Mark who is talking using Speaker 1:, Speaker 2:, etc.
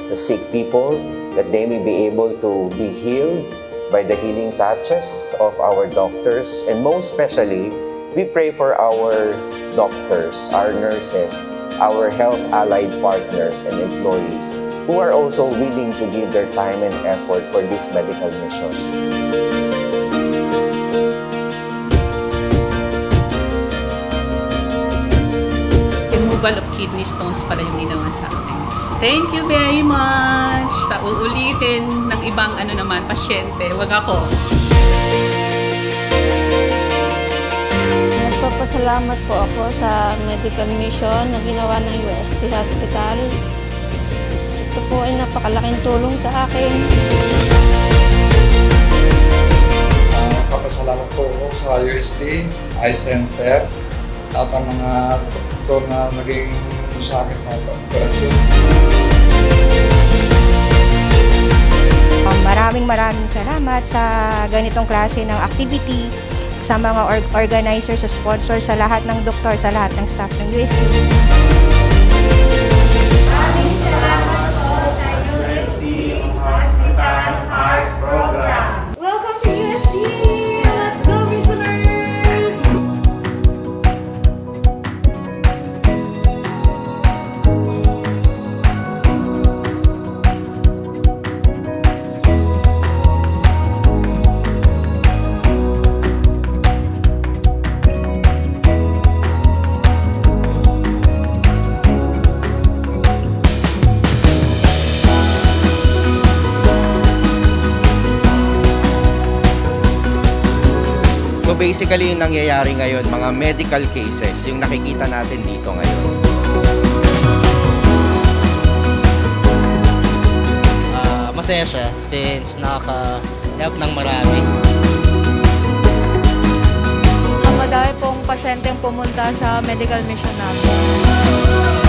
Speaker 1: the sick people, that they may be able to be healed by the healing touches of our doctors. And most especially, we pray for our doctors, our nurses, our health allied partners and employees who are also willing to give their time and effort for this medical mission.
Speaker 2: Removal of kidney stones pala yung ginawa sa akin. Thank you very much! Sa uulitin ng ibang pasyente, wag ako.
Speaker 3: Nagpapasalamat po ako sa medical mission na ginawa ng UST Hospital. Ito po ay napakalaking tulong sa akin.
Speaker 4: Nagpapasalamat po ako sa UST Eye Center at ang mga doktor na naging sa akin sa operasyon.
Speaker 5: Maraming salamat sa ganitong klase ng activity sa mga organizers, sa sponsors, sa lahat ng doktor, sa lahat ng staff ng UST.
Speaker 6: Maraming salamat po sa UST Hospital Heart Program. Welcome to UST! Let's go, missioners!
Speaker 7: So basically, yung nangyayari ngayon, mga medical cases, yung nakikita natin dito ngayon.
Speaker 8: Masaya siya since nakaka-help ng marami.
Speaker 3: Madami pong pasyenteng pumunta sa medical mission namin.